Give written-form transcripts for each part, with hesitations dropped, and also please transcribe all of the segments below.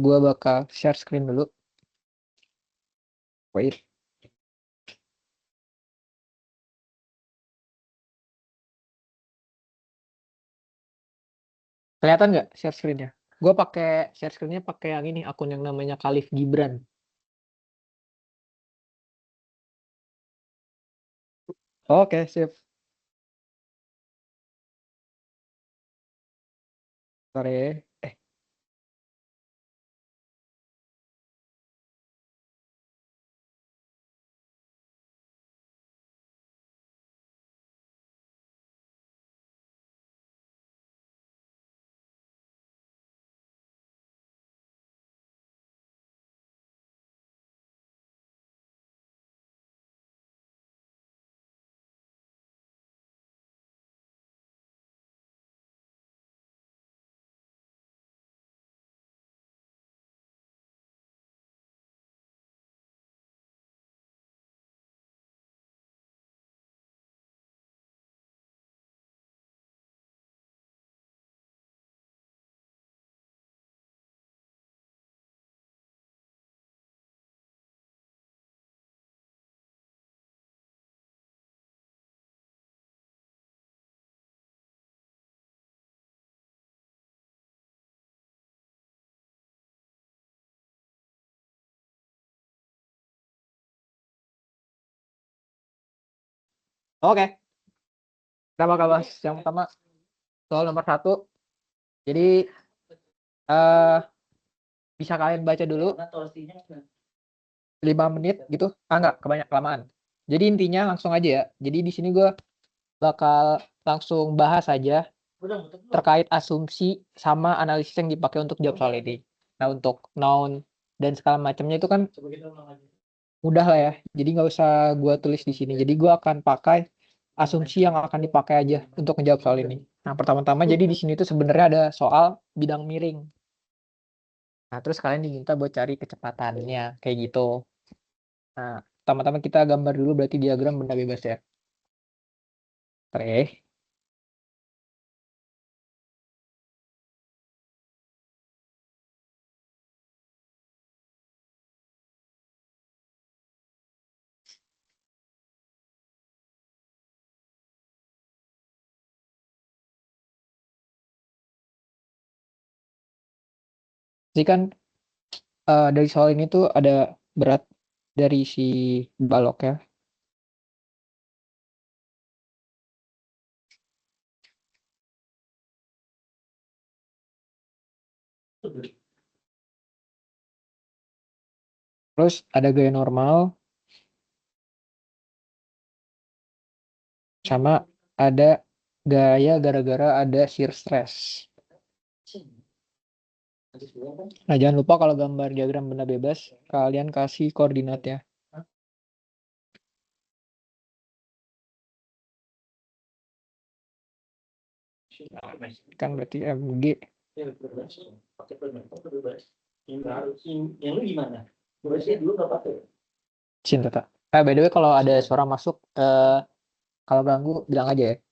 Gue bakal share screen dulu. Wait. Kelihatan nggak share screen-nya? Gue pakai share screen-nya pakai yang ini, akun yang namanya Khalif Gibran. Oke, sip. Sorry. Oke, kita bakal bahas yang pertama soal nomor 1. Jadi eh bisa kalian baca dulu 5 menit gitu. Enggak, kebanyak kelamaan. Jadi intinya langsung aja ya. Jadi di sini gue bakal langsung bahas aja terkait asumsi sama analisis yang dipakai untuk jawab soal ini. Nah, untuk noun dan segala macamnya itu kan mudah lah ya. Jadi nggak usah gue tulis di sini. Jadi gue akan pakai asumsi yang akan dipakai aja untuk menjawab soal ini. Nah, pertama-tama jadi di sini tuh sebenarnya ada soal bidang miring. Nah, terus kalian diminta buat cari kecepatannya kayak gitu. Nah, pertama-tama kita gambar dulu berarti diagram benda bebas ya. Oke. Jadi kan dari soal ini tuh ada berat dari si balok ya. Terus ada gaya normal sama ada gaya gara-gara ada shear stress. Nah, jangan lupa kalau gambar diagram benda bebas, kalian kasih koordinat ya. Kan berarti MG. Yang lu gimana? Berarti dulu nggak pakai. Cinta tak. By the way kalau ada suara masuk, kalau ganggu bilang aja ya.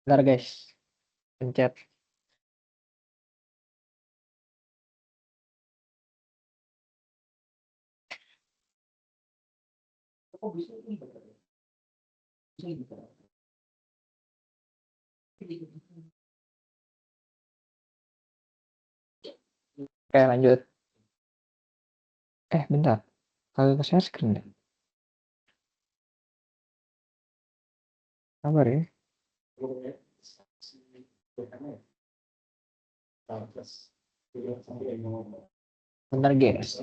Bentar guys, pencet. Oh, bisa ini. Oke lanjut. Bentar. Kalau ke share screen ya. Sabar ya. Bentar guys.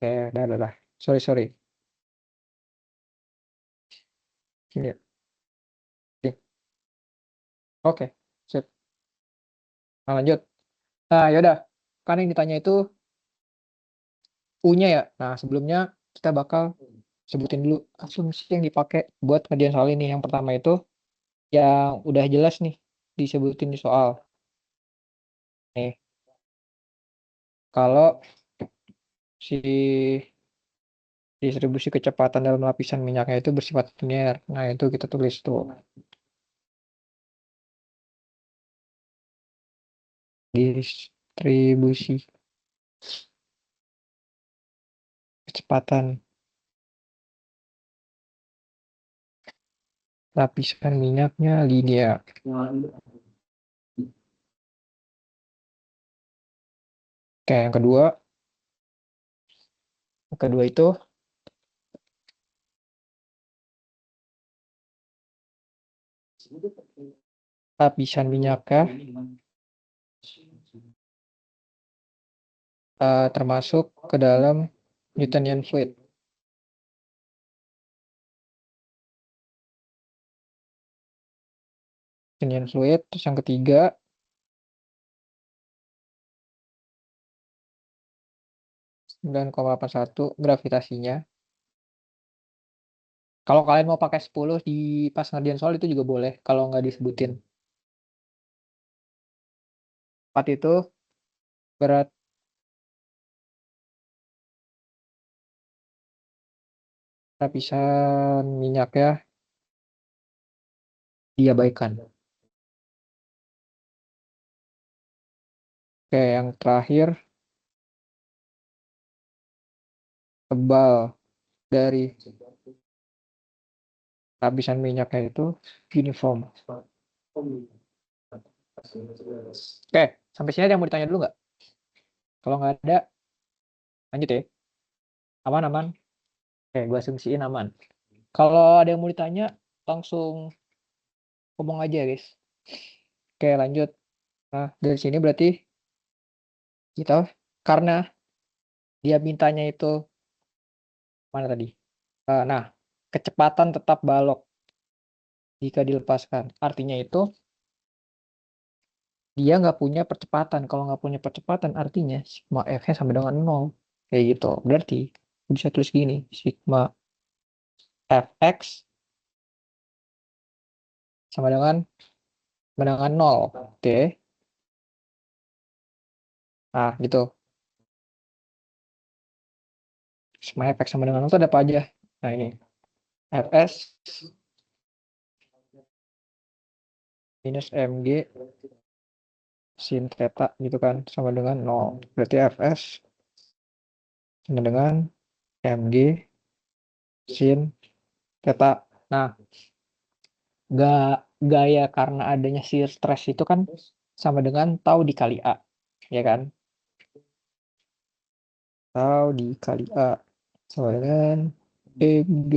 Oke, udah. Sorry. Sini ya. Sini. Oke, sip. Nah, lanjut. Nah, yaudah. Kan yang ditanya itu U-nya ya. Nah, sebelumnya kita bakal sebutin dulu asumsi yang dipakai buat ngerjain soal ini. Yang pertama itu yang udah jelas nih disebutin di soal. Nih, kalau si distribusi kecepatan dalam lapisan minyaknya itu bersifat linear. Nah, itu kita tulis tuh. Distribusi kecepatan lapisan minyaknya linear. Oke, yang kedua itu lapisan minyaknya termasuk ke dalam Newtonian fluid. Newtonian fluid. Terus yang ketiga, 9,81 gravitasinya. Kalau kalian mau pakai 10 di pas ngerjain soal itu juga boleh kalau nggak disebutin. 4 itu berat lapisan minyaknya diabaikan. Oke, yang terakhir tebal dari lapisan minyaknya itu uniform. Oke, sampai sini ada yang mau ditanya dulu nggak? Kalau nggak ada, lanjut ya. Aman, aman. Oke, gue asumsiin aman. Kalau ada yang mau ditanya, langsung ngomong aja, guys. Oke, lanjut. Nah, dari sini berarti kita, karena dia mintanya itu, mana tadi? Nah, kecepatan tetap balok jika dilepaskan. Artinya itu, dia nggak punya percepatan. Kalau nggak punya percepatan, artinya sigma F-nya sama dengan 0. Kayak gitu. Berarti, bisa tulis gini. Sigma Fx sama dengan 0. Oke. Nah, gitu. Sigma Fx sama dengan 0 itu ada apa aja? Nah, ini. Fs minus mg sin theta gitu kan sama dengan 0. Berarti Fs sama dengan mg sin theta. Nah, gaya karena adanya shear stress itu kan sama dengan tau dikali A, ya kan? Tau dikali A sama dengan mg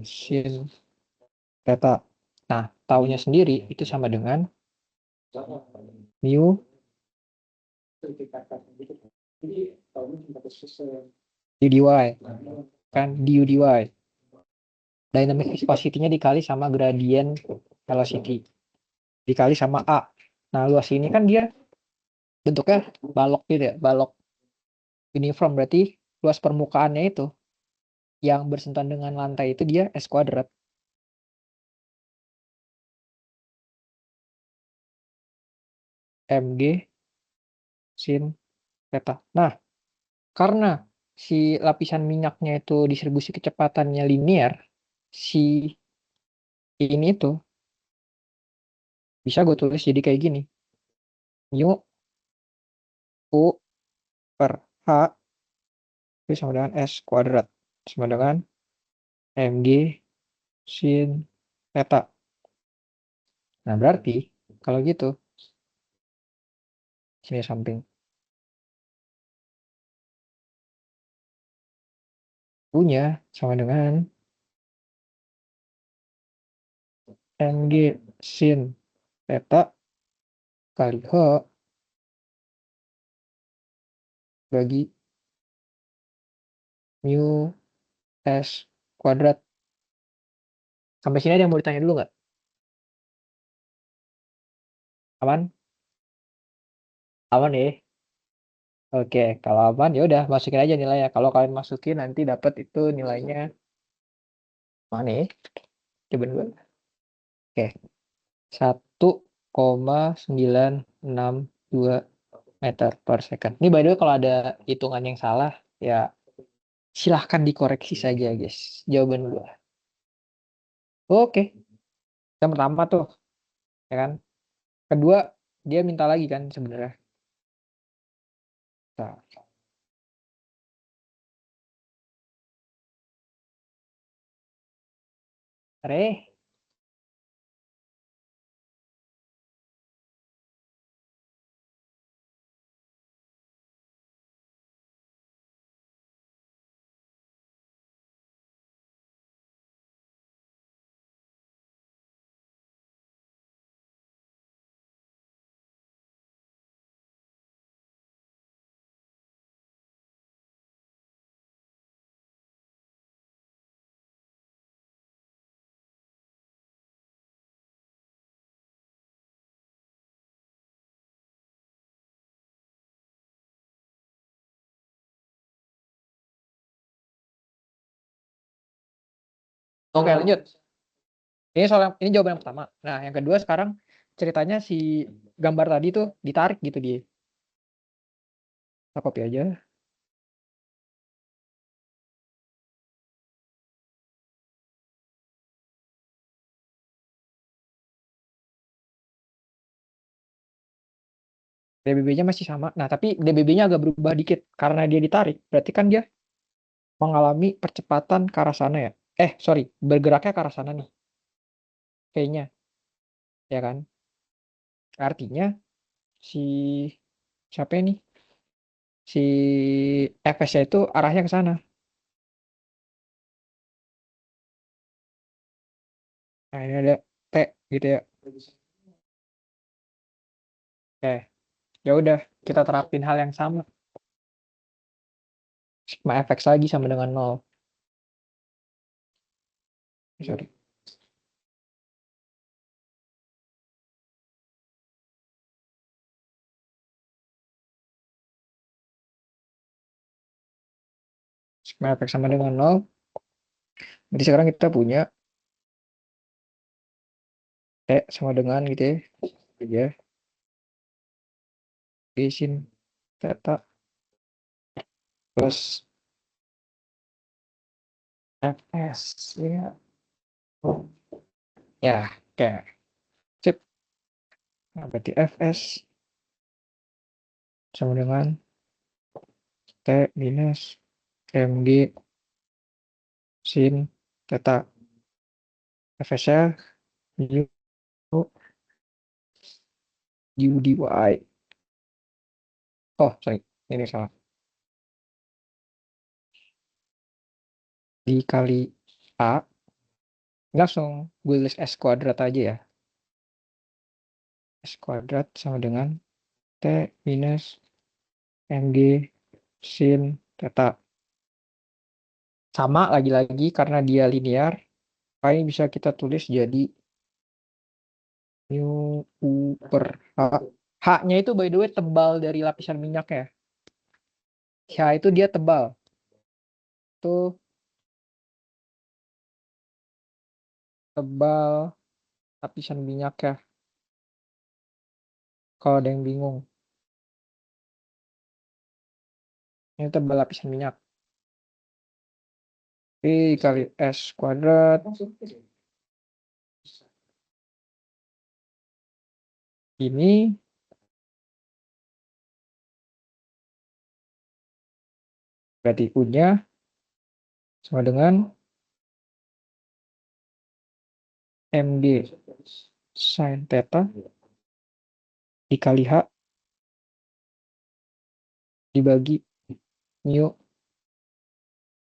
sin theta. Nah, taunya sendiri itu sama dengan mu du dy, kan du dy. Dynamic viscosity-nya dikali sama gradient velocity dikali sama A. Nah, luas ini kan dia bentuknya balok gitu ya, balok uniform, berarti luas permukaannya itu yang bersentuhan dengan lantai itu dia S kuadrat. Mg sin theta. Nah, karena si lapisan minyaknya itu distribusi kecepatannya linear, si ini tuh bisa gue tulis jadi kayak gini. Mu U per H itu sama dengan S kuadrat. Sama dengan Mg sin theta. Nah, berarti kalau gitu, sini samping. Punya sama dengan Mg sin theta kali H bagi mu S kuadrat. Sampai sini ada yang mau ditanya dulu nggak? Aman? Aman ya? Oke, kalau aman ya udah masukin aja nilainya. Kalau kalian masukin nanti dapat itu nilainya mana ya? Coba dulu. Oke. 1,962 meter per second. Ini by the way kalau ada hitungan yang salah ya silahkan dikoreksi saja guys jawaban gua. Oke, yang pertama tuh ya kan. Kedua dia minta lagi kan sebenarnya. Nah, Re, oke lanjut. Ini jawaban yang pertama. Nah, yang kedua sekarang ceritanya si gambar tadi tuh ditarik gitu dia. Kita copy aja. DBB-nya masih sama. Nah, tapi DBB-nya agak berubah dikit karena dia ditarik. Berarti kan dia mengalami percepatan ke arah sana ya. Sorry, bergeraknya ke arah sana nih. Kayaknya, ya kan? Artinya si siapa ini? Si FS-nya itu arahnya ke sana. Nah, ini ada T gitu ya. Oke, ya udah kita terapin hal yang sama. Sigma FX lagi sama dengan 0. Sorry. Sigma FX sama dengan 0. Jadi sekarang kita punya T sama dengan gitu ya. Ya, sin theta plus FS ya. Ya, oke. Sip. Nah, berarti FS sama dengan T minus MG sin theta. FS-nya U dy. Oh, sorry. Ini salah. Dikali A. Langsung gue tulis S kuadrat aja ya. S kuadrat sama dengan T minus MG sin theta. Sama lagi-lagi karena dia linear. Ini bisa kita tulis jadi mu U per H. H-nya itu by the way tebal dari lapisan minyak ya. H itu dia tebal. Tuh tebal lapisan minyak ya. Kalau ada yang bingung. Ini tebal lapisan minyak. Kali S kuadrat. Ini berarti U-nya sama dengan MG sin theta dikali H dibagi mu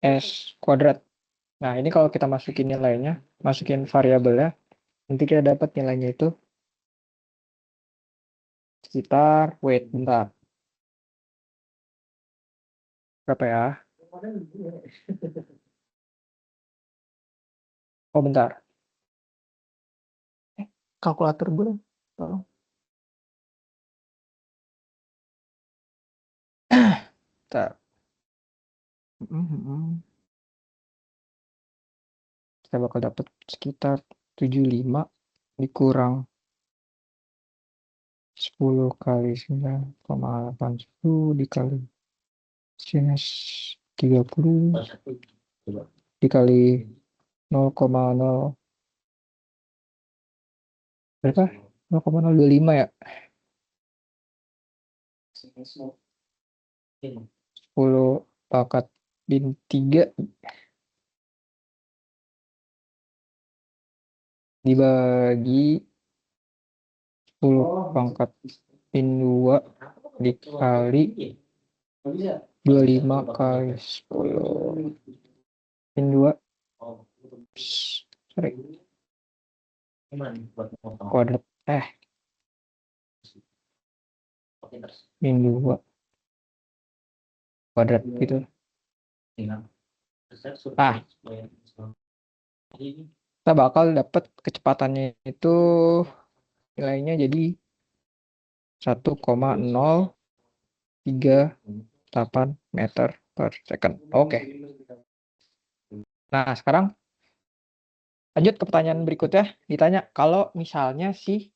S kuadrat. Nah, ini kalau kita masukin nilainya, masukin variabelnya, nanti kita dapat nilainya itu sekitar, wait, bentar. Berapa ya? Oh, bentar. Kalkulator gue, tolong. Bentar. Kita bakal dapat sekitar 75 dikurang 10 kali 9,81 dikali sinus 30 dikali 0,0 berapa? 0,025 ya? 10 pangkat bin 3 dibagi 10 pangkat bin 2 dikali 25 kali 10 bin 2 sorry kuadrat bin 2 kuadrat gitu. Kita bakal dapat kecepatannya itu nilainya jadi 1,038 meter per second. Oke. Nah, sekarang lanjut ke pertanyaan berikutnya. Ditanya kalau misalnya si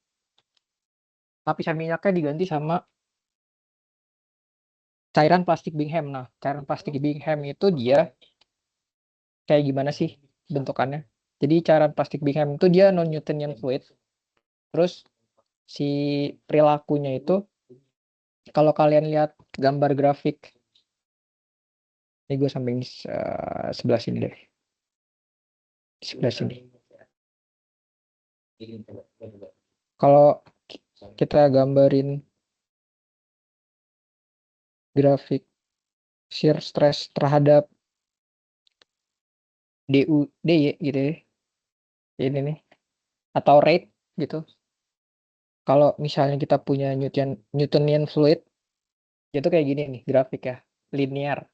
lapisan minyaknya diganti sama cairan plastik Bingham. Nah, cairan plastik Bingham itu dia kayak gimana sih bentukannya? Jadi cairan plastik Bingham itu dia non-Newtonian fluid. Terus si perilakunya itu kalau kalian lihat gambar grafik, ini gue samping sebelah sini deh. Di sebelah sini. Kalau kita gambarin grafik shear stress terhadap DY gitu ya. Ini nih. Atau rate gitu. Kalau misalnya kita punya Newtonian fluid, itu kayak gini nih grafik ya. Linear.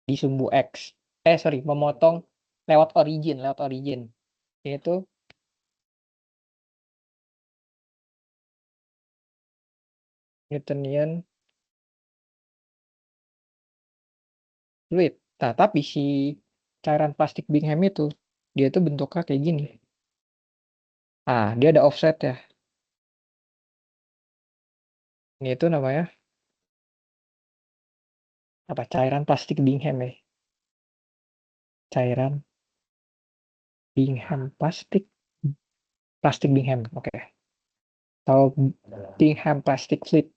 Di sumbu X. Memotong lewat origin. Yaitu Newtonian fluid. Nah, tapi si cairan plastik Bingham itu, dia tuh bentuknya kayak gini. Ah, dia ada offset ya. Ini itu namanya apa? Cairan plastik Bingham ya. Cairan Bingham plastik Bingham. Oke. Atau Bingham plastic fluid.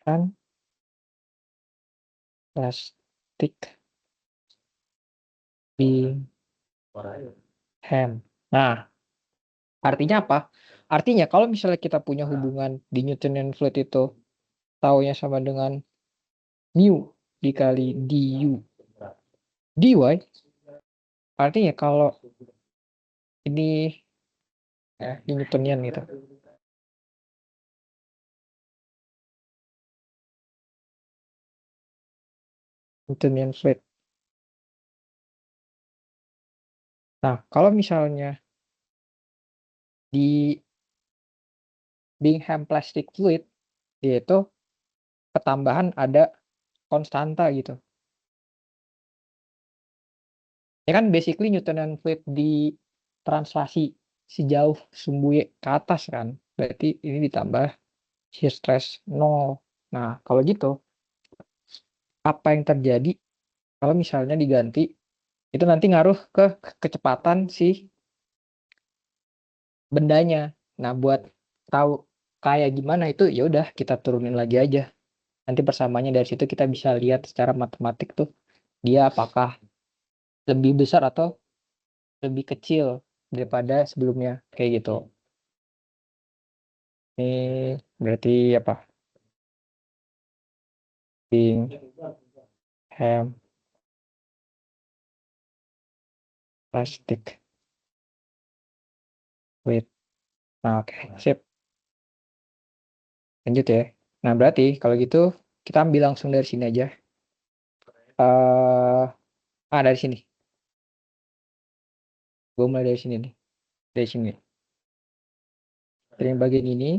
Kan plastik Bingham. Nah, artinya apa? Artinya kalau misalnya kita punya hubungan di Newtonian fluid itu taunya sama dengan mu dikali du dy, artinya kalau ini di Newtonian gitu. Newtonian fluid. Nah, kalau misalnya di Bingham plastic fluid yaitu ketambahan ada konstanta gitu. Ya kan basically Newtonian fluid di translasi sejauh sumbu Y ke atas kan. Berarti ini ditambah shear stress 0. Nah, kalau gitu apa yang terjadi kalau misalnya diganti itu nanti ngaruh ke kecepatan si bendanya. Nah, buat tahu kayak gimana itu ya udah kita turunin lagi aja. Nanti persamaannya dari situ kita bisa lihat secara matematik tuh dia apakah lebih besar atau lebih kecil daripada sebelumnya kayak gitu. Ini berarti apa? Bingham plastic fluid. Nah, oke, sip. Lanjut ya. Nah, berarti kalau gitu kita ambil langsung dari sini aja. Dari sini. Gue mulai dari sini nih. Dari sini. Dari yang bagian ini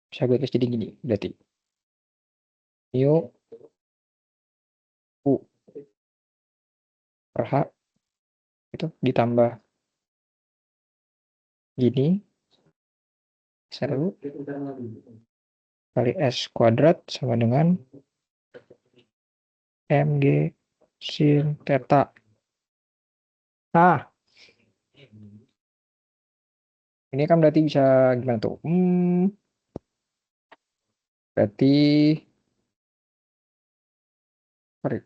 bisa gue tulis jadi gini. Berarti mu u per h itu ditambah Gini. Seru. Kali S kuadrat sama dengan MG sin theta. Nah, ini kan berarti bisa gimana tuh? Berarti sorry.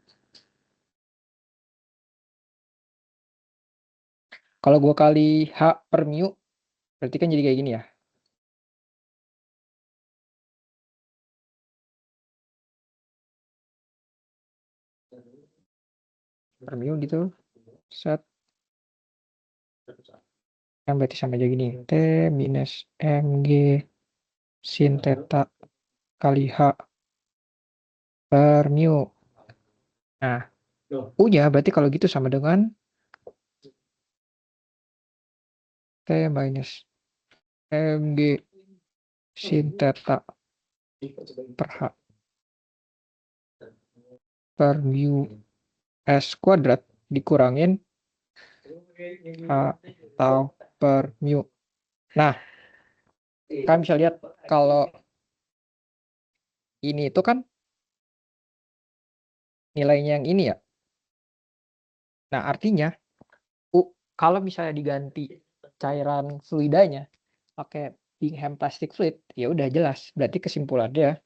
Kalau gue kali H per mu, berarti kan jadi kayak gini ya. Per mu gitu. Set. Yang berarti sama aja gini. T minus MG sin theta kali H per mu. Nah, U-nya berarti kalau gitu sama dengan T minus MG sin theta per H per mu S kuadrat dikurangin H atau per mu. Nah, kalian bisa lihat kalau ini itu kan nilainya yang ini ya. Nah, artinya kalau misalnya diganti cairan fluidanya pakai Bingham plastic fluid, ya udah jelas. Berarti kesimpulannya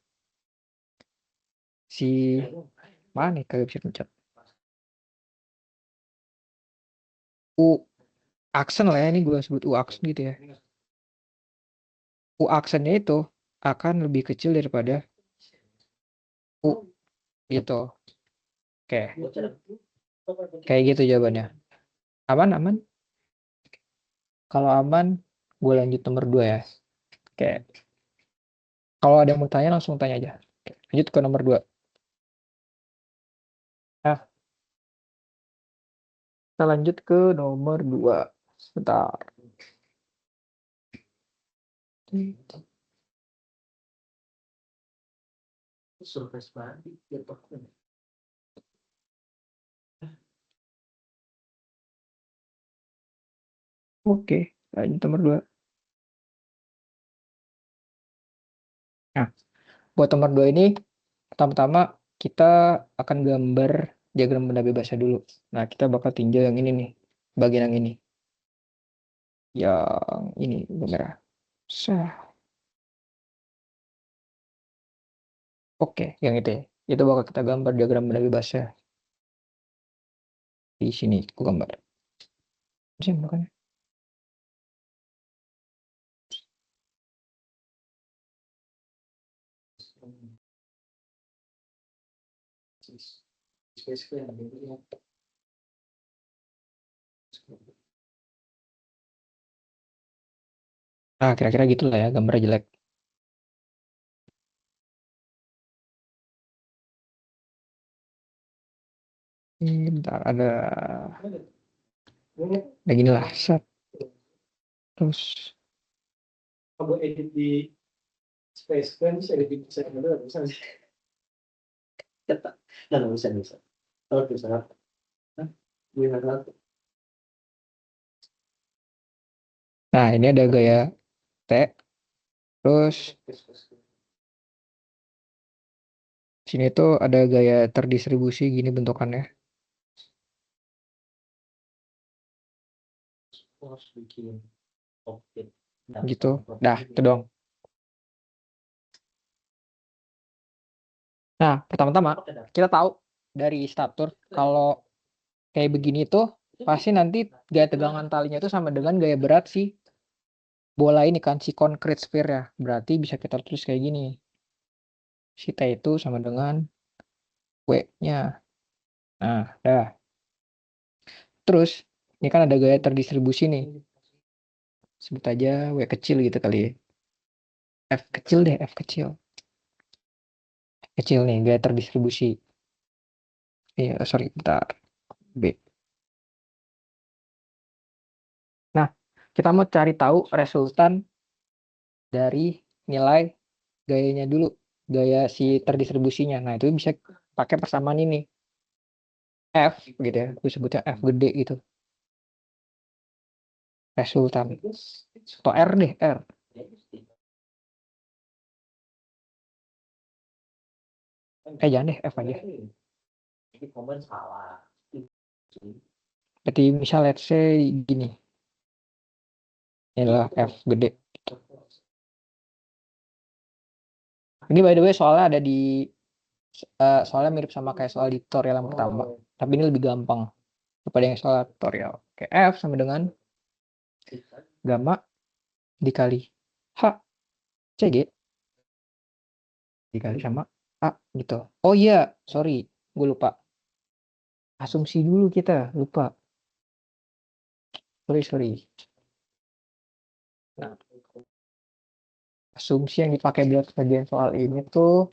si mana nih kagak bisa mencet. U aksen lah ya, ini gue sebut U aksen gitu ya. U aksennya itu akan lebih kecil daripada U gitu. Oke. Kayak gitu jawabannya. Aman, aman. Kalau aman, gue lanjut nomor 2 ya. Oke. Kalau ada yang mau tanya, langsung tanya aja. Oke, lanjut ke nomor 2. Nah, kita lanjut ke nomor 2. Sebentar. Surprise banget gitu. Oke, lanjut nomor 2. Nah, buat nomor 2 ini, pertama-tama kita akan gambar diagram benda bebasnya dulu. Nah, kita bakal tinjau yang ini nih, bagian yang ini. Yang ini, merah. Oke, yang itu ya. Itu bakal kita gambar diagram benda bebasnya. Di sini, aku gambar. Sini, makanya. Nah, kira-kira gitulah ya, gambar jelek. Ini bentar, ada gini lah, set. Terus, Kamu edit di Space Pen, bisa edit di Space Pen, bisa sih. Nggak bisa. Kalau bisa, gimana? nah ini ada gaya T. Terus, sini tuh ada gaya terdistribusi gini bentukannya. Harus bikin objek. Gitu. Dah, itu dong. Nah, pertama-tama kita tahu dari statur kalau kayak begini tuh pasti nanti gaya tegangan talinya itu sama dengan gaya berat si bola ini kan, si concrete sphere ya. Berarti bisa kita tulis kayak gini. Si T itu sama dengan W-nya. Nah, dah. Terus, ini kan ada gaya terdistribusi nih. Sebut aja W kecil gitu kali ya. F kecil deh, F kecil. Kecil nih, gaya terdistribusi. Iya, sorry, bentar. B. Nah, kita mau cari tahu resultan dari nilai gayanya dulu. Gaya si terdistribusinya. Nah, itu bisa pakai persamaan ini. F gitu ya. Gue sebutnya F gede gitu. resultan. Atau R deh, R. Jangan deh, F aja. Berarti misal let's say gini. Ini adalah F gede. Ini by the way soalnya ada di soalnya mirip sama kayak soal di tutorial yang pertama. Tapi ini lebih gampang daripada yang soal tutorial. Oke, F sama dengan gamma dikali H CG dikali sama A gitu. Oh iya, sorry, gue lupa. Asumsi dulu kita, lupa. Sorry. Nah, asumsi yang dipakai buat bagian soal ini tuh,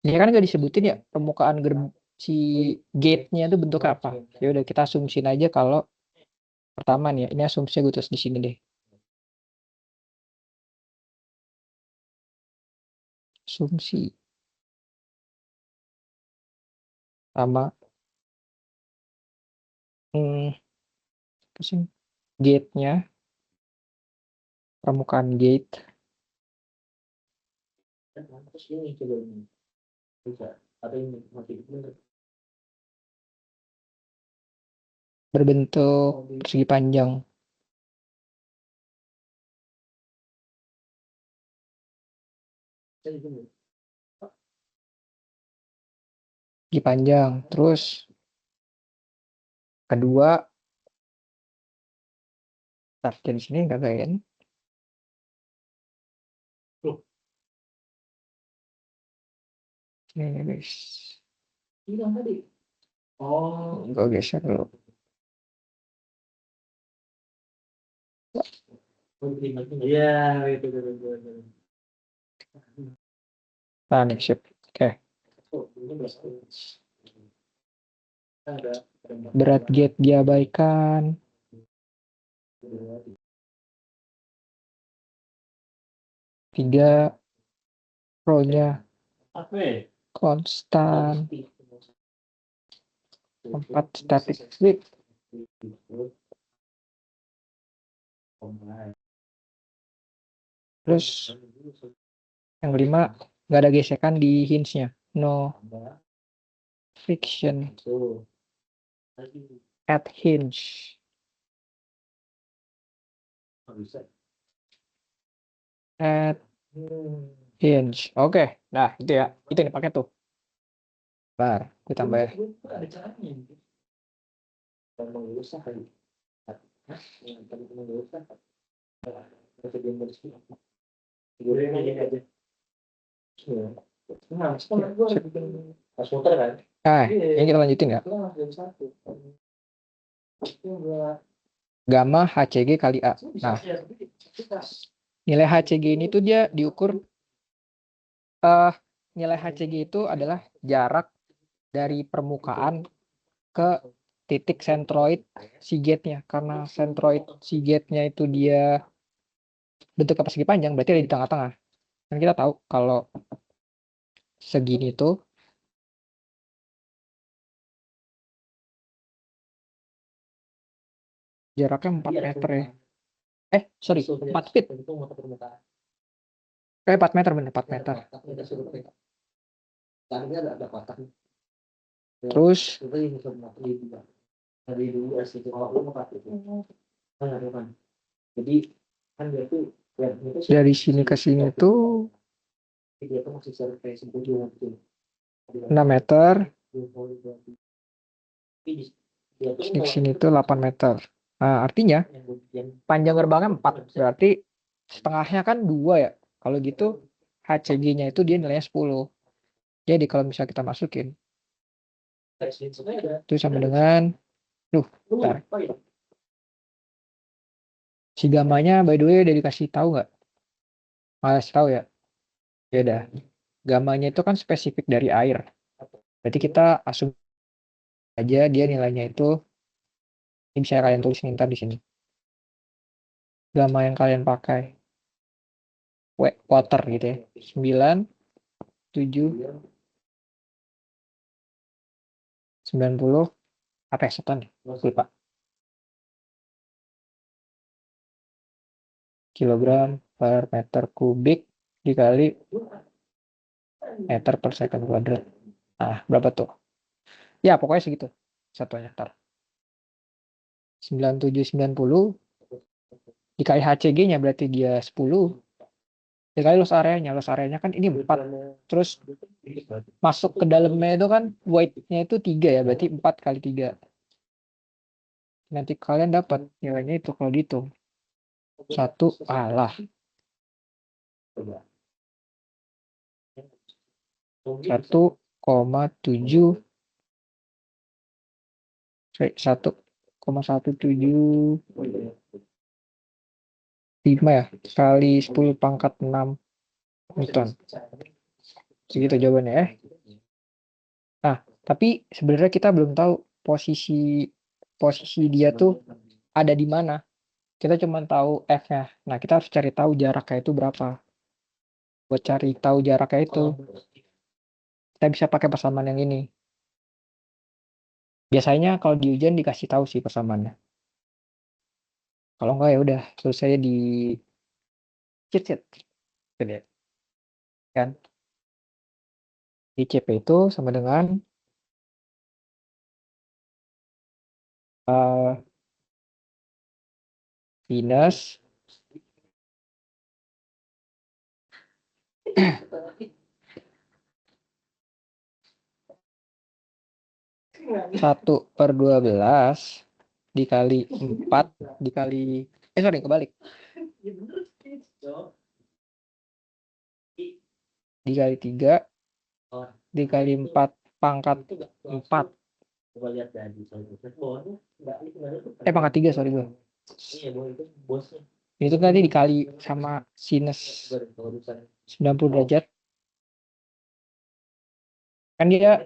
ini kan nggak disebutin ya permukaan si gate-nya itu bentuknya apa. Ya udah kita asumsiin aja kalau pertama nih ya, ini asumsinya gue tulis di sini deh. Asumsi sama gate-nya, permukaan gate berbentuk persegi panjang. Persegi panjang. Terus kedua, di sini nggak gain. Ini guys. Oh, gue geser dulu. Iya, itu. Nah, nih, sip. Oke. Berat gate diabaikan. Tiga, rho-nya konstan. 4, static slip. Terus yang kelima, nggak ada gesekan di hinge-nya. No friction at hinge. At hinge. Oke. Nah, itu ya. Itu yang dipakai tuh. Bar, gue tambah ya. Nah, ini kita lanjutin ya. Gamma HCG kali A. Nah, nilai HCG ini tuh dia diukur, nilai HCG itu adalah jarak dari permukaan ke titik sentroid si gate-nya. Karena sentroid si gate-nya itu dia bentuknya persegi panjang, berarti ada di tengah-tengah. Dan kita tahu kalau segini tuh jaraknya 4 meter ya. Sorry, 4 feet. 4 meter bener, 4 meter. Terus dari sini ke sini tuh 6 meter. Sini ke sini tuh 8 meter. Nah, artinya panjang gerbangnya 4. Berarti setengahnya kan 2 ya. Kalau gitu HCG-nya itu dia nilainya 10. Jadi kalau misalnya kita masukin itu sama dengan bentar. Si gamanya by the way udah dikasih tahu nggak? Malas tahu ya. Ya udah. Gamanya itu kan spesifik dari air. Berarti kita asum aja dia nilainya itu, ini bisa kalian tulis ntar di sini. Gamma yang kalian pakai water gitu ya. 9, 7, 90, apa ya, seton ya? Lupa. Kilogram per meter kubik dikali meter per second kuadrat. Nah, berapa tuh? Ya, pokoknya segitu. Satuannya ntar. 9790 dikali HCG-nya berarti dia 10. Dikali loss area-nya. Loss area-nya kan ini 4. Terus masuk ke dalamnya itu kan weight-nya itu 3 ya. Berarti 4 kali 3. Nanti kalian dapat nilainya itu kalau dihitung. 1 alah. 1,7 1,175 ya kali 10 pangkat 6 Newton. Segitu jawabannya ya. Nah, tapi sebenarnya kita belum tahu posisi dia tuh ada di mana. Kita cuma tahu F-nya. Nah, kita harus cari tahu jaraknya itu berapa. Buat cari tahu jaraknya itu, kita bisa pakai persamaan yang ini. Biasanya kalau di ujian dikasih tahu sih persamaannya. Kalau enggak ya udah selesai di cheat sheet. Gitu ya. Kan? Di CP itu sama dengan minus 1/12 dikali 4 dikali kebalik. Dikali 3 dikali 4 pangkat 4. Pangkat 3 sorry gue. Itu nanti dikali sama sinus 90 derajat. Kan dia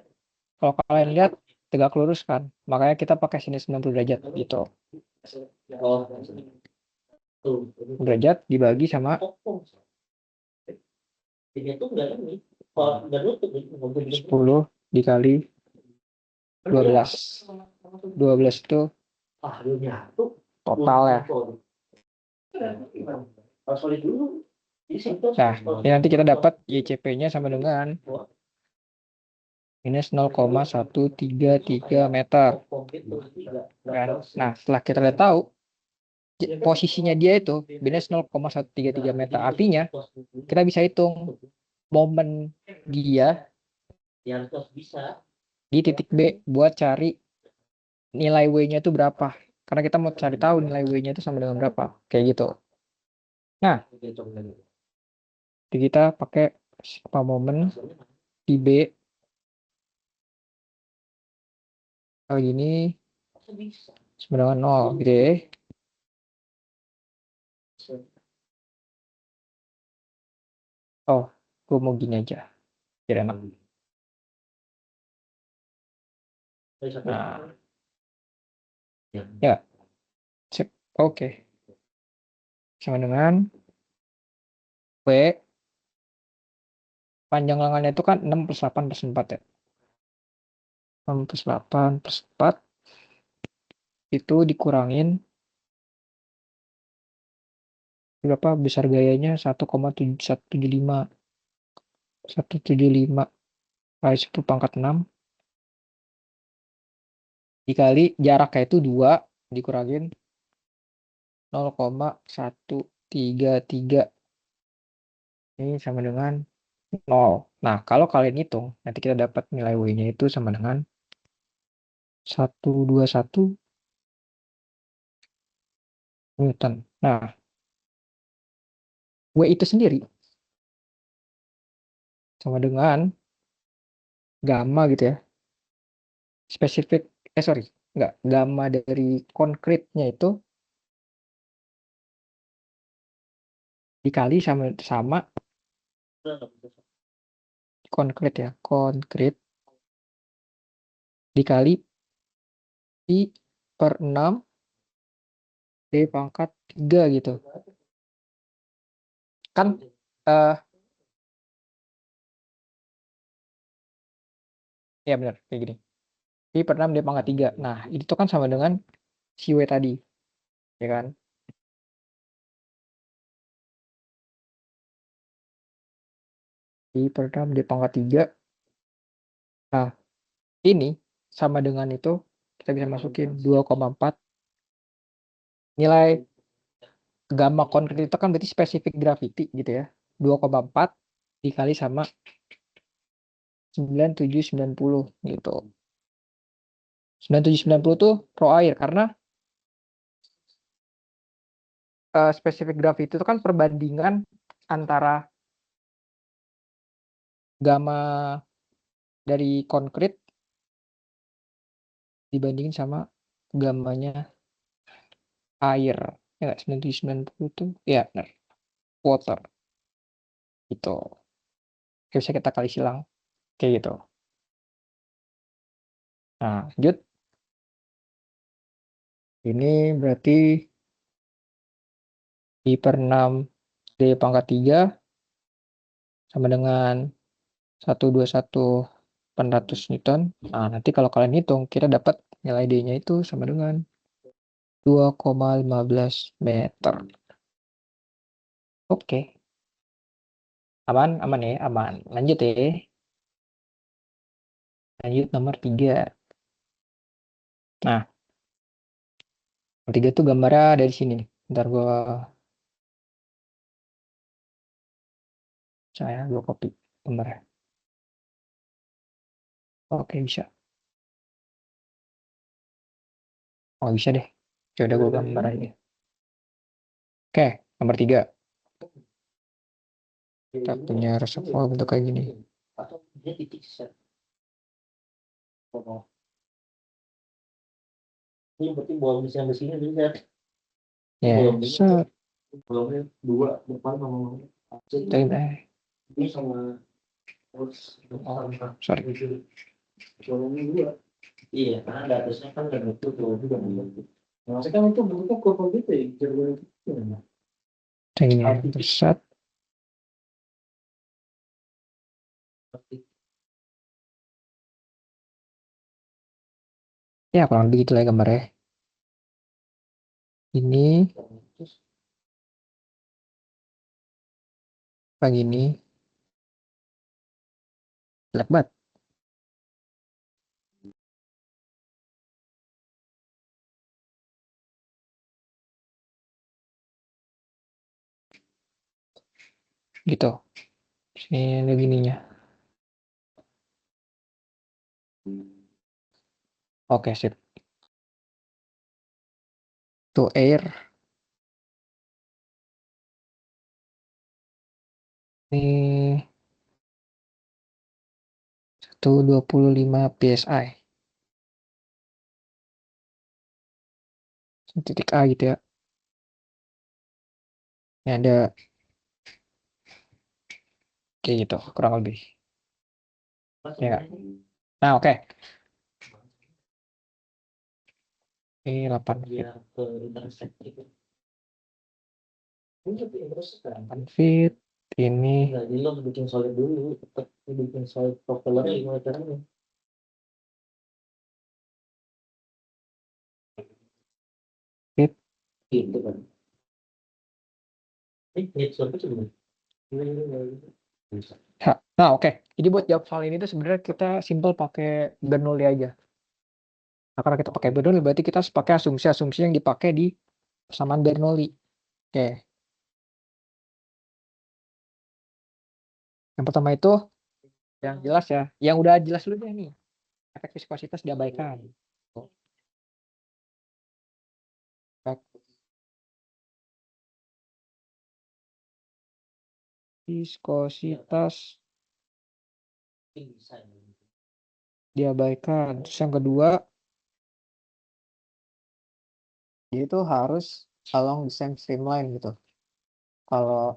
kalau kalian lihat tegak lurus kan. Makanya kita pakai sinus 90 derajat gitu. Derajat dibagi sama 10 dikali 12. 12 itu total ya. Nah, ini nanti kita dapat YCP-nya sama dengan minus 0,133 meter. Kan? Nah, setelah kita udah tahu posisinya dia itu minus 0,133 meter. Artinya kita bisa hitung momen dia di titik B buat cari nilai W-nya itu berapa. Karena kita mau cari tahu nilai W-nya itu sama dengan berapa. Kayak gitu. Nah, kita pakai apa momen di B kali ini sama dengan 0 gitu ya. Oh, gue mau gini aja. Biar enak. Nah, ya, sip. Oke. Sama dengan W, panjang lengannya itu kan 6 plus 8 plus 4 ya. 6 plus 8 plus 4 itu dikurangin berapa besar gayanya 1,775 kali 10 pangkat 6 dikali jaraknya itu 2 dikurangin 0,133 ini sama dengan 0. Nah, kalau kalian hitung, nanti kita dapat nilai W-nya itu sama dengan 121 Newton. Nah, W itu sendiri sama dengan gamma gitu ya. Spesifik, enggak, gamma dari konkretnya itu dikali sama konkret ya, konkret dikali pi per 6 D pangkat 3 gitu. Kan ya benar kayak gini. Pi per 6 D pangkat 3. Nah, itu kan sama dengan si W tadi. Ya kan? Pi per 6 D pangkat 3. Nah, ini sama dengan itu. Kita bisa masukin 2,4. Nilai gamma konkret itu kan berarti spesifik gravity gitu ya. 2,4 dikali sama 9790 gitu. 9790 tuh rho air karena spesifik gravity itu kan perbandingan antara gamma dari konkret dibandingin sama gammanya air. Ya nggak, 9790 tuh ya benar. Water gitu. Oke, bisa kita kali silang kayak gitu. Nah, lanjut. Ini berarti I per 6 D pangkat 3 sama dengan 121/100 Newton. Nah, nanti kalau kalian hitung, kita dapat nilai D-nya itu sama dengan 2,15 meter. Oke. Aman, aman ya, aman. Lanjut ya. Lanjut nomor 3. Nah, nomor 3 tuh gambarnya dari sini nih. Ntar gua copy gambarnya. Oke, bisa. Oh, bisa deh. Coba gue gambar aja. Oke, nomor 3. Kita punya reservoir bentuk kayak gini. Ini berarti buang mesin di sini bisa. Ya, set. Buangnya 2 depan sama ini sama Sorry. buangnya 2. Iya, karena di atasnya kan ada bentuk juga bentuk. Maksudnya kan itu bentuknya kurva gitu ya, jarum gitu. Kayak gini ya, set. Ya, kurang lebih gitu lah gambarnya. Ini kayak gini. Jelek banget. Gitu. Sini ada gininya. Oke, sip. To air. Ini 125 psi. Titik A gitu ya. Ini ada kayak gitu, kurang lebih. Ya. Nah, oke. Ini 8 feet. 8 feet. Ini Jadi lo bikin solid dulu, tetap bikin solid propellernya gimana caranya? feet. Gitu kan. Solid itu Nah, oke. Jadi buat jawab soal ini tuh sebenarnya kita simple pakai Bernoulli aja. Nah, karena kita pakai Bernoulli berarti kita harus pakai asumsi-asumsi yang dipakai di persamaan Bernoulli. Oke. Yang pertama itu yang jelas ya. Yang udah jelas dulu deh nih. Efek viskositas diabaikan. Efek viskositas diabaikan. Terus yang kedua, dia itu harus along the same streamline gitu. Kalau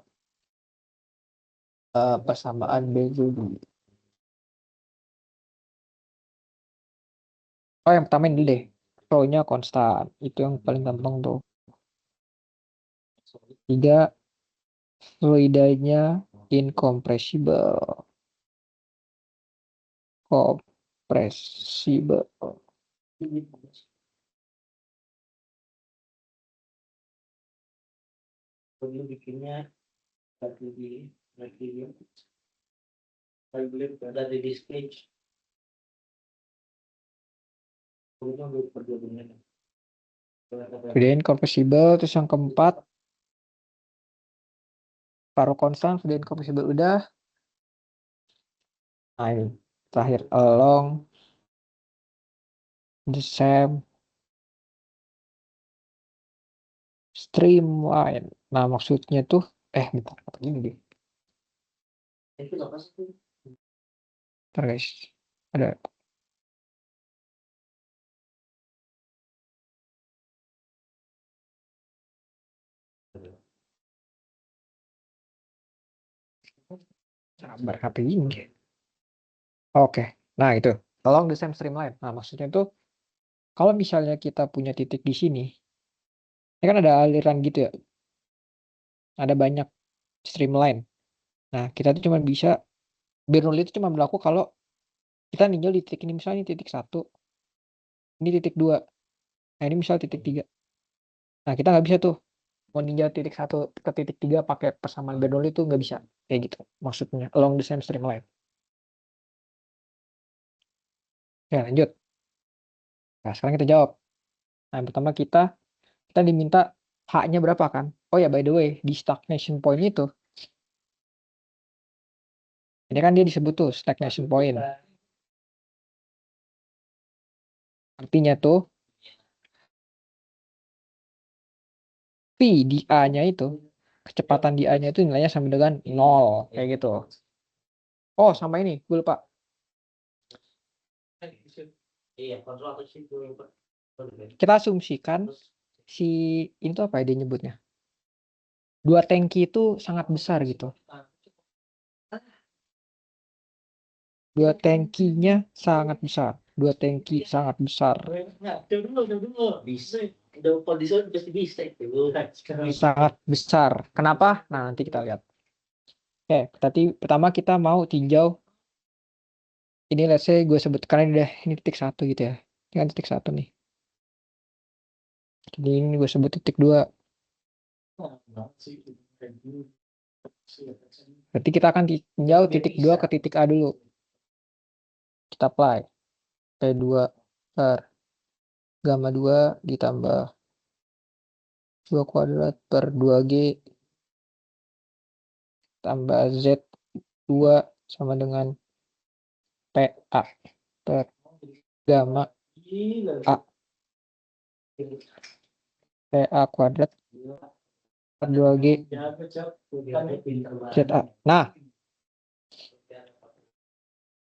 persamaan B dulu. Oh, yang pertama ini deh. Flow-nya konstan. Itu yang paling gampang tuh. 3, fluidanya incompressible. Compressible. Perlu bikinnya lagi ada di display. Gedein compressible. Terus yang keempat, taruh konstan. Gedein compressible udah. Nah ini terakhir, along the same streamline. Nah maksudnya tuh bentar, apa gini deh. Bentar guys, ada sabar HP ini. Oke, nah itu along the same streamline. Nah maksudnya tuh kalau misalnya kita punya titik di sini, ini kan ada aliran gitu ya, ada banyak streamline. Nah kita tuh cuma bisa Bernoulli itu cuma berlaku kalau kita ninjau di titik ini, misalnya ini titik 1, ini titik 2, nah ini misal titik 3. Nah kita nggak bisa tuh mau ninjau titik 1 ke titik 3 pakai persamaan Bernoulli itu nggak bisa kayak gitu maksudnya along the same streamline. Ya lanjut. Nah sekarang kita jawab. Nah yang pertama kita diminta H-nya berapa kan? Oh ya by the way, di stagnation point itu ini kan dia disebut tuh stagnation point. Artinya tuh V di A-nya itu, kecepatan di A-nya itu nilainya sama dengan 0 kayak gitu. Oh sama ini, gue lupa. Kita asumsikan si ini tuh apa ya dia nyebutnya? Dua tangki itu sangat besar gitu. Dua tangkinya sangat besar. Dua tangki sangat besar. Bisa. Udah kondisi pasti bisa itu. Sangat besar. Kenapa? Nah, nanti kita lihat. Oke, tadi pertama kita mau tinjau ini, let's say gue sebut karena ini titik 1 gitu ya. Ini kan titik 1 nih. Jadi ini gue sebut titik 2. Berarti kita akan tinjau titik 2 ke titik A dulu. Kita apply P2 per gamma 2 ditambah 2 kuadrat per 2G tambah Z2 sama dengan PA per gamma A PA kuadrat per 2G ZA. Nah,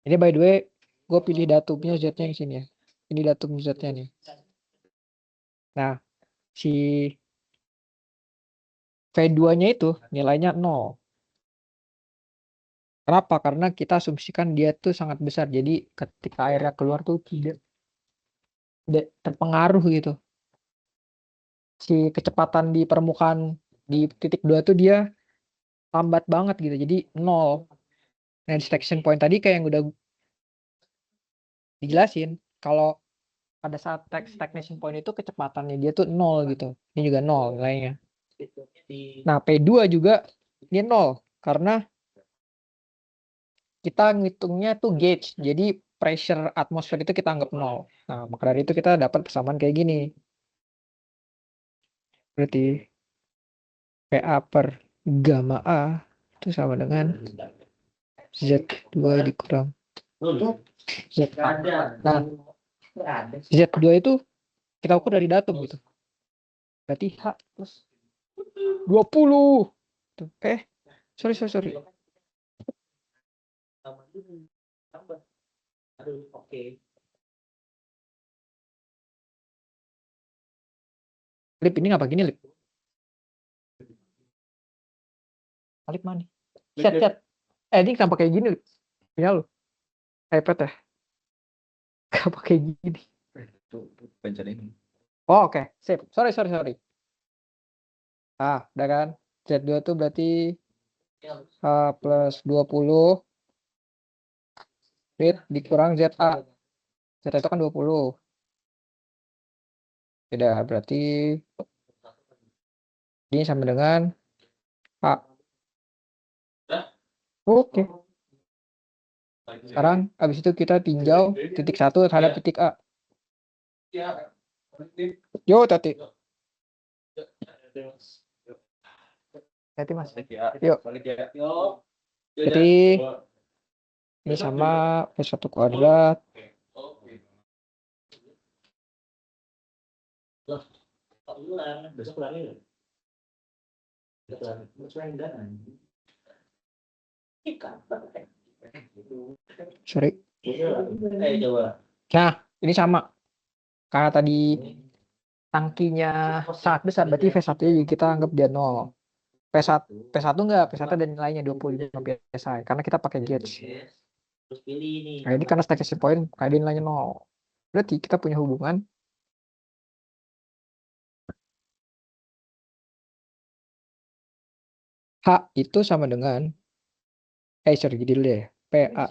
ini by the way, gue pilih datumnya Z-nya yang sini ya. Ini datum Z-nya nih. Nah, si V2-nya itu nilainya 0. Kenapa? Karena kita asumsikan dia tuh sangat besar. Jadi ketika airnya keluar tuh tidak terpengaruh gitu. Si kecepatan di permukaan di titik 2 tuh dia lambat banget gitu. Jadi 0. Nah, di stagnation point tadi kayak yang udah dijelasin, kalau pada saat stagnation point itu kecepatannya dia tuh 0 gitu. Ini juga 0 nilainya. Nah, P2 juga dia 0 karena kita ngitungnya tuh gauge. Jadi pressure atmosfer itu kita anggap 0. Nah, maka dari itu kita dapat persamaan kayak gini. Berarti PA per gamma A itu sama dengan Z2 dikurang ZA. Nah, Z2 itu kita ukur dari datum gitu. Berarti H plus 20. Tuh. Sorry. Oke. Lip ini ngapa gini, Lip? Lip mana? Chat. Ini kenapa kayak gini, Lip? Ya lu. iPad ya? Kenapa kayak gini? Pencet ini. Oh, oke. Sip. Sorry. Udah kan? Z2 tuh berarti H plus 20 Rit dikurang ZA. ZA itu kan 20. Beda, berarti ini sama dengan A. Oke. Sekarang habis itu kita tinjau titik 1 terhadap titik A. Yo, tati. Hati Mas. Yuk. Jadi ini sama P1 kuadrat. Besok lari. Sorry. Coba. Nah, ini sama. Karena tadi tangkinya sangat besar, berarti V1 juga kita anggap dia 0. P1 enggak, P1 dan nilainya 25 PSI karena kita pakai gauge. Terus pilih nih. Nah, ini karena statistic point, kayak nilainya 0. Berarti kita punya hubungan H itu sama dengan sorry, gini dulu deh. PA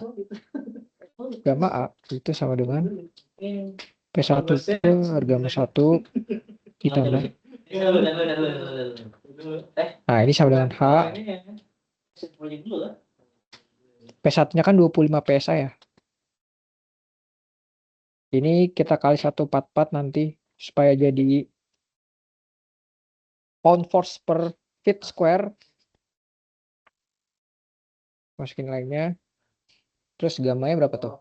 gamma A itu sama dengan P1 per gamma 1 ditambah. Nah, ini sama dengan H. P1-nya kan 25 PSI ya. Ini kita kali 144 nanti supaya jadi pound force per feet square. Masukin nilainya. Terus gamanya berapa tuh?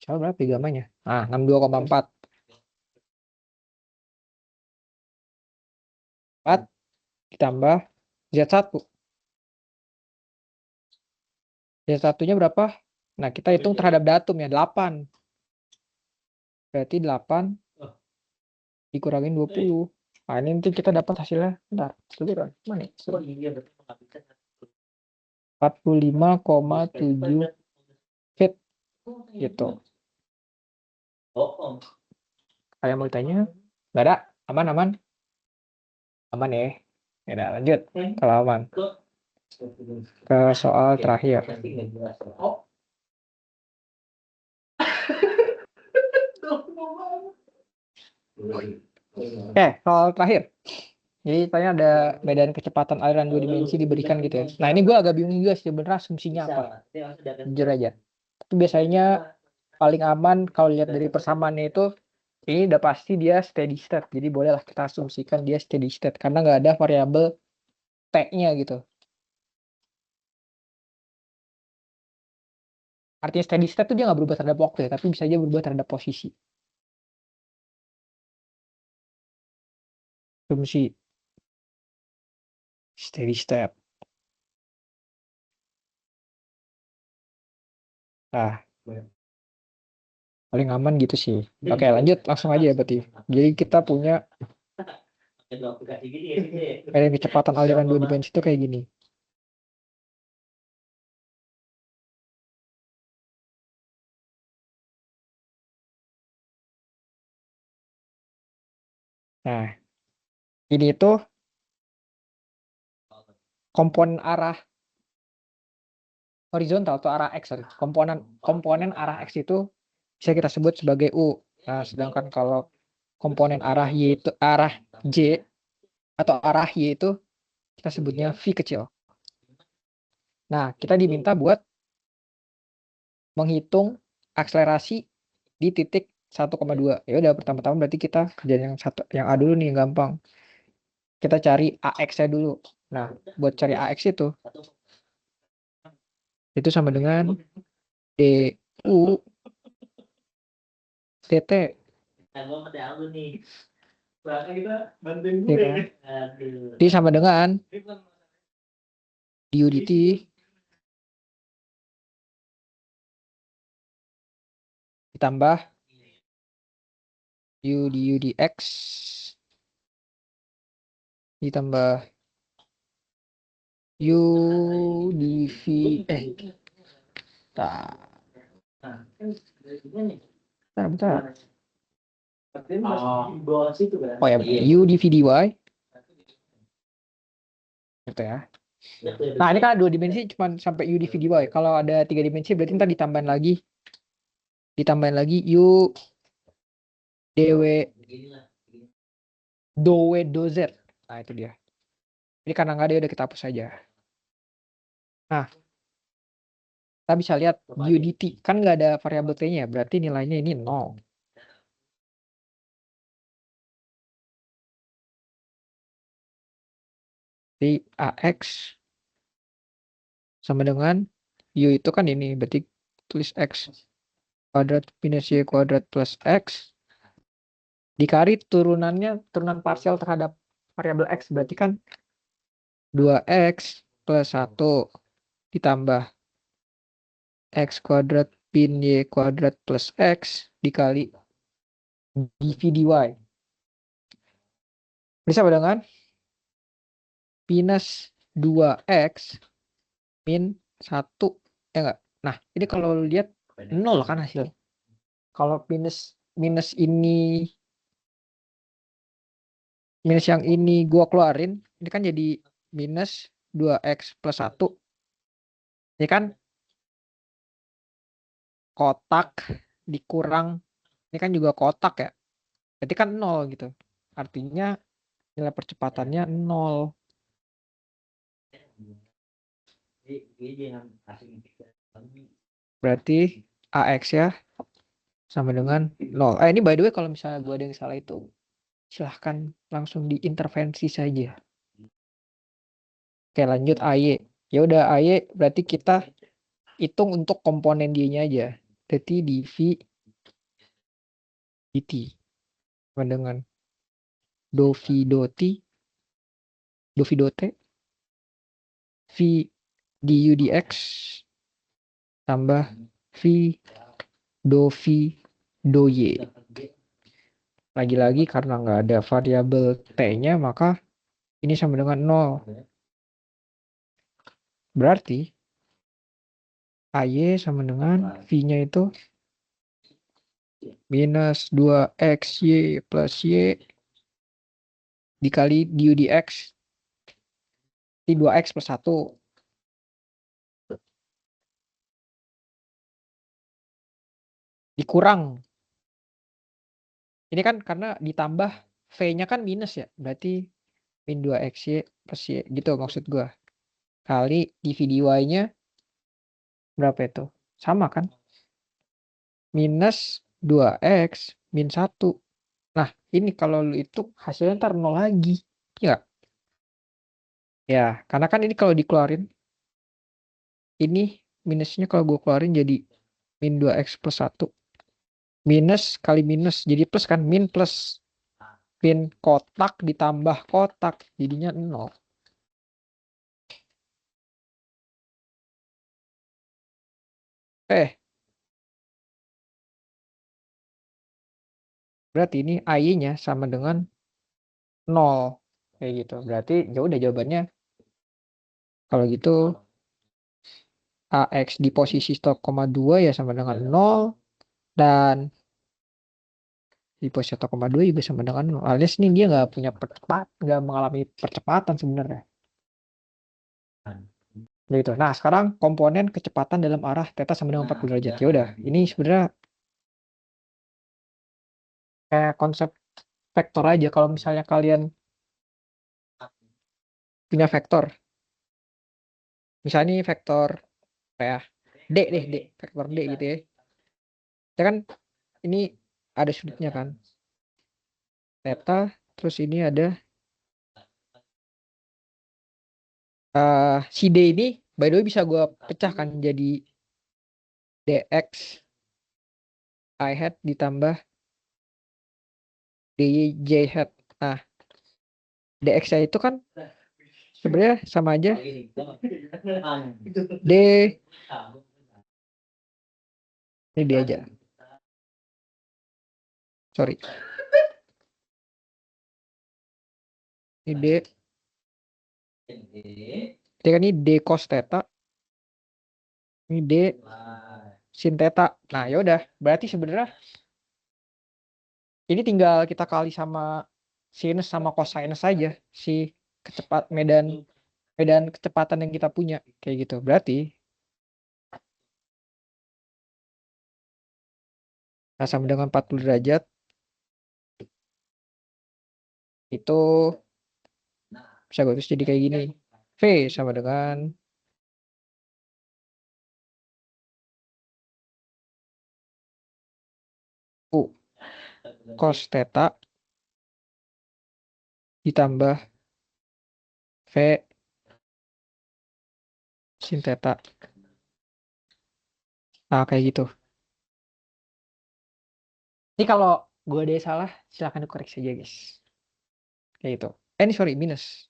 Coba berapa ya gamanya? Ah, 62,4. 4 ditambah Z1. Z1-nya berapa? Nah, kita hitung terhadap datum ya, 8. Berarti 8 dikurangin 20. Nah, ini nanti kita dapat hasilnya. Bentar, sebentar. Mana? 45,7 feet gitu. Ada yang mau ditanya? Nggak ada? Aman? Aman ya? Ya udah, lanjut. Kalau aman. Ke soal terakhir. Soal terakhir. Jadi tanya ada medan kecepatan aliran 2 dimensi diberikan gitu ya. Nah, ini gue agak bingung juga sih sebenarnya asumsinya apa. Jujur aja. Tapi biasanya paling aman kalau lihat dari persamaannya itu ini udah pasti dia steady state. Jadi bolehlah kita asumsikan dia steady state karena nggak ada variabel T-nya gitu. Artinya steady state itu dia nggak berubah terhadap waktu ya, tapi bisa aja berubah terhadap posisi. Asumsi steady state. Nah, paling aman gitu sih. Oke, lanjut langsung aja ya berarti. Jadi kita punya medan kecepatan aliran 2 dimensi itu kayak gini. Nah, ini tuh komponen arah horizontal atau arah X. Komponen arah X itu bisa kita sebut sebagai U. Nah, sedangkan kalau komponen arah Y itu arah J atau arah Y itu kita sebutnya V kecil. Nah, kita diminta buat menghitung akselerasi di titik 1,2. Ya udah, pertama-tama berarti kita kerjain yang A dulu nih, yang gampang. Kita cari AX-nya dulu. Nah, buat cari AX itu sama dengan DU DT. Dia sama dengan du dt ditambah du dx ditambah u dv bentar. Oh ya, u dv dy gitu ya. Nah, ini kan 2 dimensi cuma sampai u dv dy. Kalau ada 3 dimensi berarti ntar ditambahin lagi u dw dow doz. Nah itu dia. Ini karena nggak ada udah kita hapus saja. Nah, kita bisa lihat UDT kan nggak ada variabel t-nya, berarti nilainya ini 0. Di AX sama dengan U itu kan ini, berarti tulis X kuadrat minus Y kuadrat plus X dikali turunan parsial terhadap variabel X, berarti kan 2X plus 1 ditambah X kuadrat min Y kuadrat plus X dikali dv dy. Bisa dengan minus 2X min 1. Ya enggak? Nah, ini kalau lu lihat 0 kan hasil. Kalau minus ini, minus yang ini gua keluarin, ini kan jadi minus 2X plus 1. Ini kan kotak dikurang, ini kan juga kotak ya. Berarti kan 0 gitu. Artinya nilai percepatannya 0. Berarti AX ya sama dengan 0. Ini by the way kalau misalnya gue ada yang salah itu silahkan langsung diintervensi saja. Oke lanjut AY. Ya udah AY berarti kita hitung untuk komponen D-nya aja. Jadi dV dt sama dengan dovi dot V du dx tambah V dovi doy. Lagi-lagi karena nggak ada variabel t-nya maka ini sama dengan 0. Berarti AY sama dengan V-nya itu minus 2XY plus Y dikali du dx. Ini 2X plus 1. Dikurang. Ini kan karena ditambah V-nya kan minus ya. Berarti min 2XY plus Y. Gitu maksud gue. Kali dV dy-nya berapa itu? Sama kan? Minus 2X min 1. Nah, ini kalau lu itu hasilnya ntar 0 lagi. Ya. Ya, karena kan ini kalau dikeluarin ini minusnya kalau gue keluarin jadi min 2X plus 1. Minus kali minus jadi plus kan, min plus. Min kotak ditambah kotak jadinya 0. Berarti ini AI-nya sama dengan 0. Kayak gitu. Berarti ya udah jawabannya kalau gitu AX di posisi 1,2 ya sama dengan 0 dan di posisi 1,2 juga sama dengan 0. Alias ini dia nggak punya nggak mengalami percepatan sebenarnya. Gitu. Nah, sekarang komponen kecepatan dalam arah θ sama dengan 40 derajat. Ya udah, ini sebenarnya kayak konsep vektor aja. Kalau misalnya kalian punya vektor, misalnya ini vektor kayak D deh, vektor D gitu ya. Ya kan ini ada sudutnya kan. Theta, terus ini ada si D ini by the way bisa gue pecahkan jadi dx I hat ditambah dj hat. Nah, dx itu kan sebenarnya sama aja d, ini d aja. Sorry. Ini d. D kan ini d cos theta. Ini d sin theta. Nah, ya udah, berarti sebenarnya ini tinggal kita kali sama sinus sama cosinus saja si medan kecepatan yang kita punya kayak gitu. Berarti nah, sama dengan 40 derajat itu bisa gue tulis jadi kayak gini. V sama dengan U cos theta ditambah V sin theta. Nah, kayak gitu. Ini kalau gue ada yang salah, silahkan dikoreksi aja, guys. Kayak gitu. Ini sorry, minus.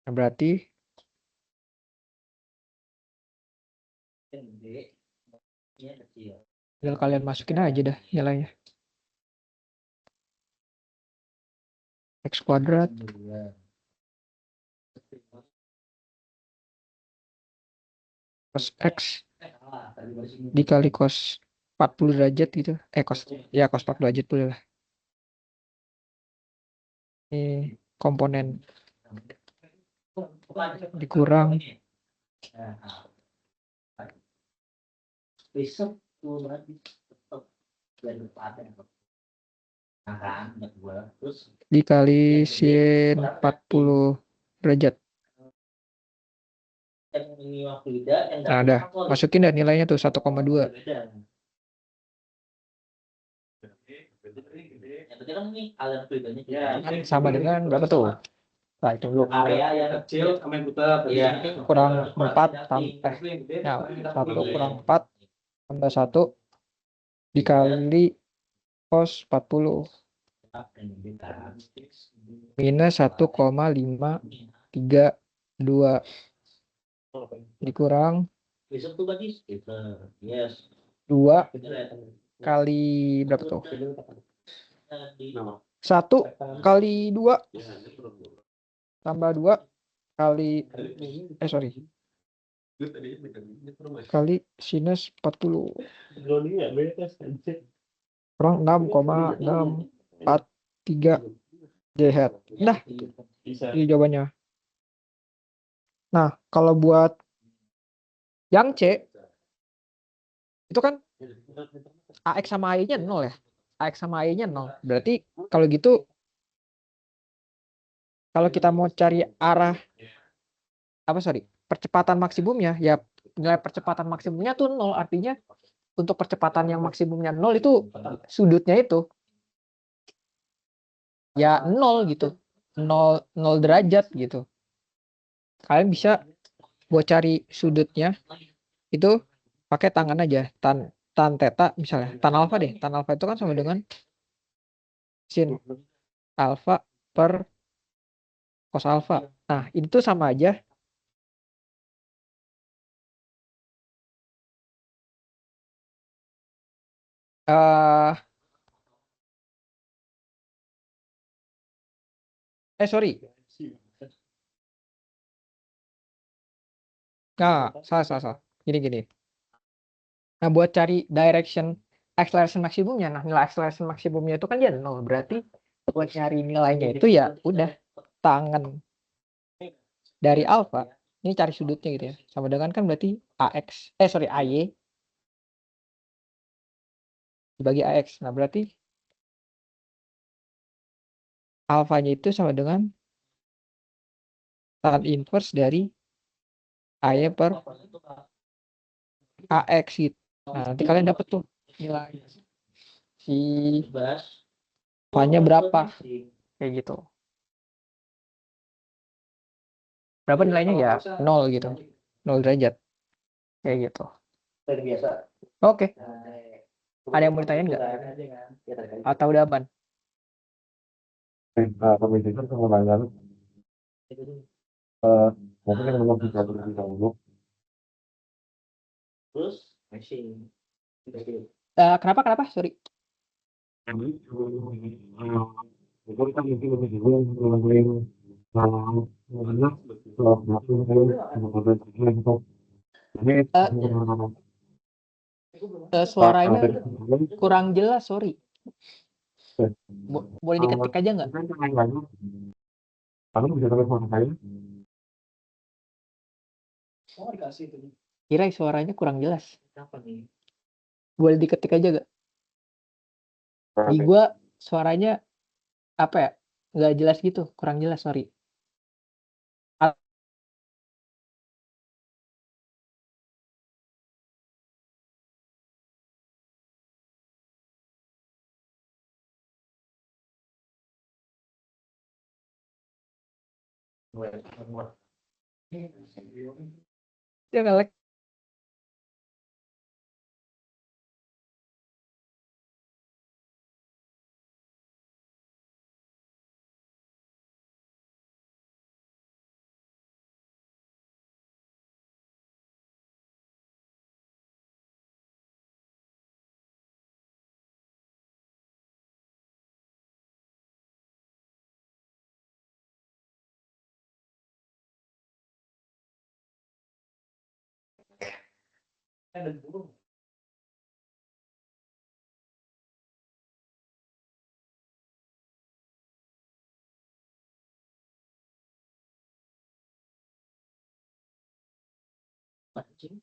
Nah, berarti tinggal kalian masukin aja dah nilainya. X kuadrat cos X dikali cos 40 derajat gitu. Cos 40 derajat boleh lah. Ini komponen dikurang besok tuh berarti tetap dari depan terus dikali sin 40 derajat. Nah, udah masukin dah nilainya tuh 1,2. Sama dengan berapa tuh? Nah, itu dulu. Area yang kecil sama yang putar. Iya. Kurang 4 tambah 1 kurang 4 tambah 1 dikali cos 40 minus 1,532 dikurang 2 kali berapa tuh? 1 kali 2 tambah 2 kali kali sinus 40 kurang 6,643 JH. Nah, ini jawabannya. Nah, kalau buat yang C itu kan AX sama AY-nya 0 ya. AX sama AY-nya 0. Berarti kalau gitu kalau kita mau cari arah percepatan maksimumnya, ya nilai percepatan maksimumnya tuh 0. Artinya untuk percepatan yang maksimumnya 0 itu sudutnya itu ya 0 gitu. 0 derajat gitu. Kalian bisa buat cari sudutnya itu pakai tangan aja, tan theta misalnya, tan alfa deh. Tan alfa itu kan sama dengan sin alfa per cos alfa. Nah, itu sama aja. Sorry. Nah, salah. Gini. Nah, buat cari direction acceleration maksimumnya, nah nilai acceleration maksimumnya itu kan ya 0. Berarti buat nyari nilainya itu ya udah tangan dari alfa, ini cari sudutnya gitu ya. Sama dengan kan berarti AY dibagi AX. Nah, berarti alfanya itu sama dengan tan inverse dari AY per AX gitu. Nah, nanti kalian dapat tuh nilai si alfanya berapa kayak gitu. Berapa nilainya ya 0 gitu. 0 derajat. Kayak gitu. Oke. Ada yang mau ditanyain nggak? Atau udah aman? Mungkin yang belum bisa terlebih dahulu. terus Kenapa? Sorry. Itu kan mungkin lebih dulu yang Suaranya kurang jelas, sorry. Boleh diketik aja nggak? Kamu bisa telepon saya? Kira suaranya kurang jelas. Boleh diketik aja gak? Di gua suaranya apa ya? Nggak jelas gitu, kurang jelas, sorry. Dia nge-lag. Anjing.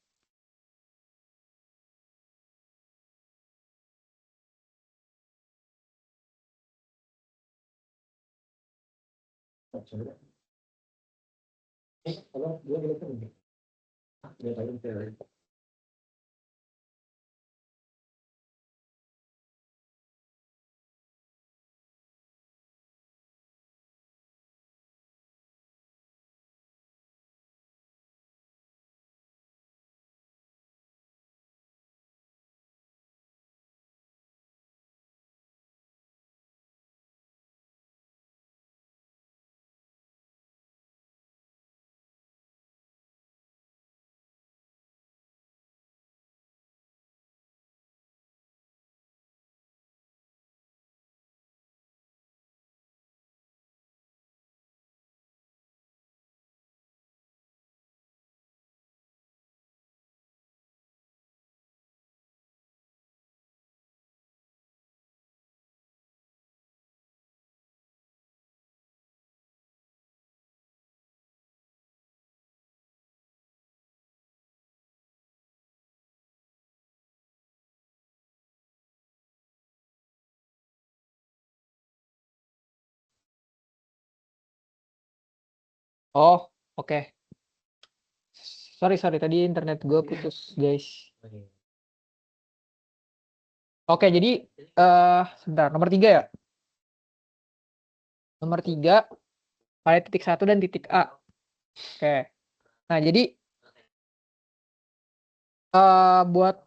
Oh, oke. Sorry, tadi internet gue putus, guys. Oke, jadi sebentar, nomor 3 ya. Nomor 3 pada titik 1 dan titik A. Oke. Nah, jadi buat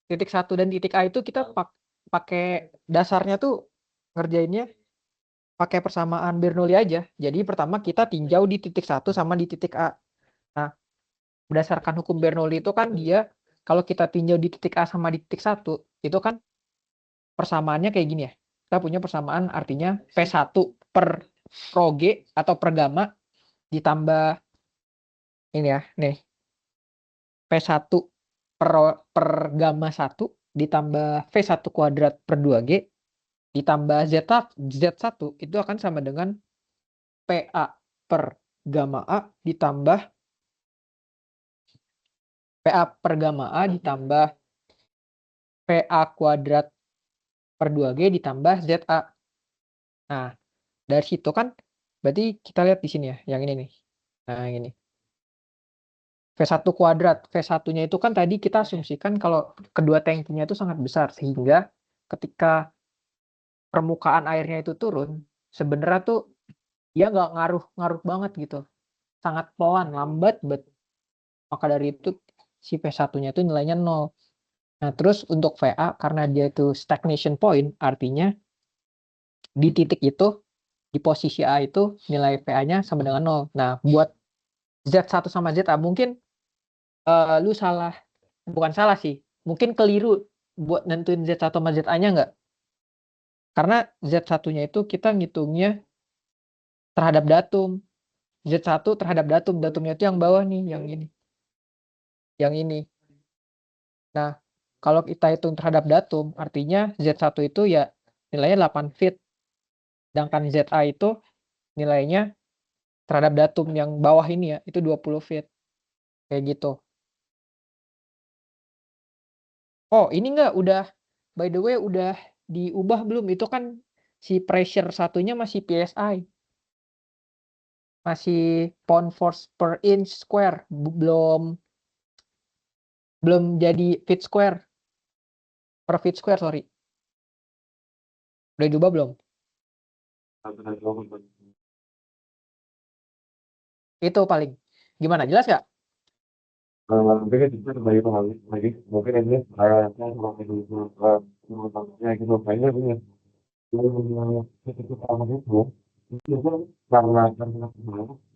titik 1 dan titik A itu kita pakai dasarnya tuh ngerjainnya pakai persamaan Bernoulli aja. Jadi pertama kita tinjau di titik 1 sama di titik A. Nah, berdasarkan hukum Bernoulli itu kan dia kalau kita tinjau di titik A sama di titik 1 itu kan persamaannya kayak gini ya. Kita punya persamaan artinya P1 per Rho G atau per gamma ditambah ini ya, nih. P1 per gamma 1 ditambah V1 kuadrat per 2G ditambah Z1 itu akan sama dengan PA per gamma A ditambah PA per gamma A ditambah PA kuadrat per 2G ditambah ZA. Nah, dari situ kan berarti kita lihat di sini ya, yang ini nih. Nah, yang ini. V1 kuadrat. V1-nya itu kan tadi kita asumsikan kalau kedua tangkinya itu sangat besar sehingga ketika permukaan airnya itu turun, sebenarnya tuh dia nggak ngaruh banget gitu. Sangat pelan, lambat bet. Maka dari itu si P1-nya itu nilainya 0. Nah, terus untuk VA karena dia itu stagnation point, artinya di titik itu di posisi A itu nilai VA-nya sama dengan 0. Nah, buat Z1 sama ZA mungkin lu salah, bukan salah sih, mungkin keliru buat nentuin Z1 sama ZA-nya nggak? Karena Z1-nya itu kita ngitungnya terhadap datum. Z1 terhadap datumnya itu yang bawah nih, yang ini. Yang ini. Nah, kalau kita hitung terhadap datum, artinya Z1 itu ya nilainya 8 feet. Sedangkan ZA itu nilainya terhadap datum yang bawah ini ya, itu 20 feet. Kayak gitu. Oh, ini enggak udah by the way udah diubah belum? Itu kan si pressure satunya masih PSI. Masih pound force per inch square, belum jadi feet square. Per feet square, sorry. Udah diubah belum? Itu paling. Gimana? Jelas nggak? Mungkin itu lagi mungkin ini kayak kurang itu gitu kayaknya punya itu sama itu karena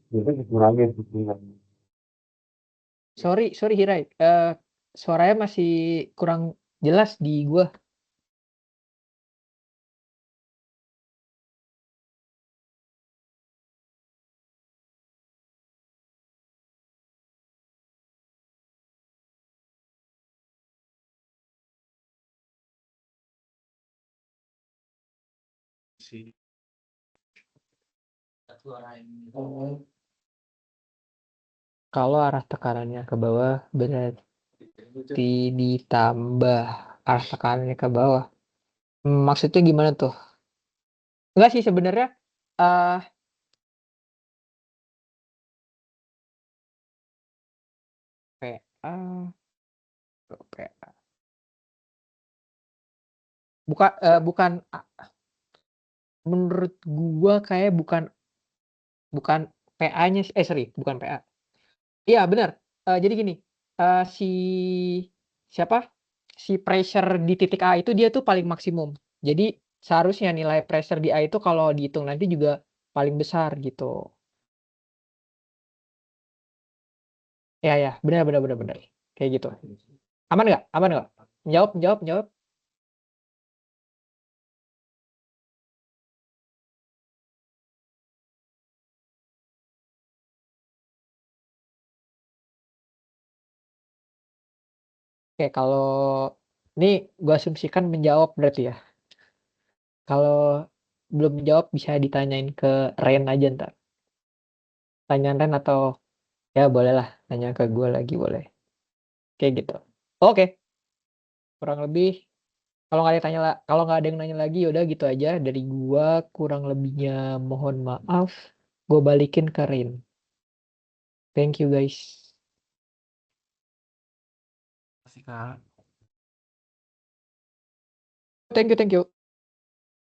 itu dikurangin gitu kan. Sorry Hirai. Suaranya masih kurang jelas di gua. sih. Kalau arah tekanannya ke bawah berarti ditambah arah tekanannya ke bawah. Maksudnya gimana tuh? Enggak sih sebenarnya. eh PA, PA. Bukan menurut gua kayak bukan PA-nya sorry, bukan PA. Iya benar. Jadi gini, si siapa? Si pressure di titik A itu dia tuh paling maksimum. Jadi seharusnya nilai pressure di A itu kalau dihitung nanti juga paling besar gitu. Ya, benar. Kayak gitu. Aman nggak? Aman nggak? Jawab. Oke, kalau ini gua asumsikan menjawab berarti ya. Kalau belum menjawab bisa ditanyain ke Ren aja ntar. Tanyaan Ren atau ya boleh lah tanya ke gue lagi boleh. Kayak gitu. Oke, kurang lebih kalau nggak ada yang nanya lagi yaudah gitu aja dari gua, kurang lebihnya mohon maaf. Gue balikin ke Rin. Thank you guys. Masih Kak. Thank you.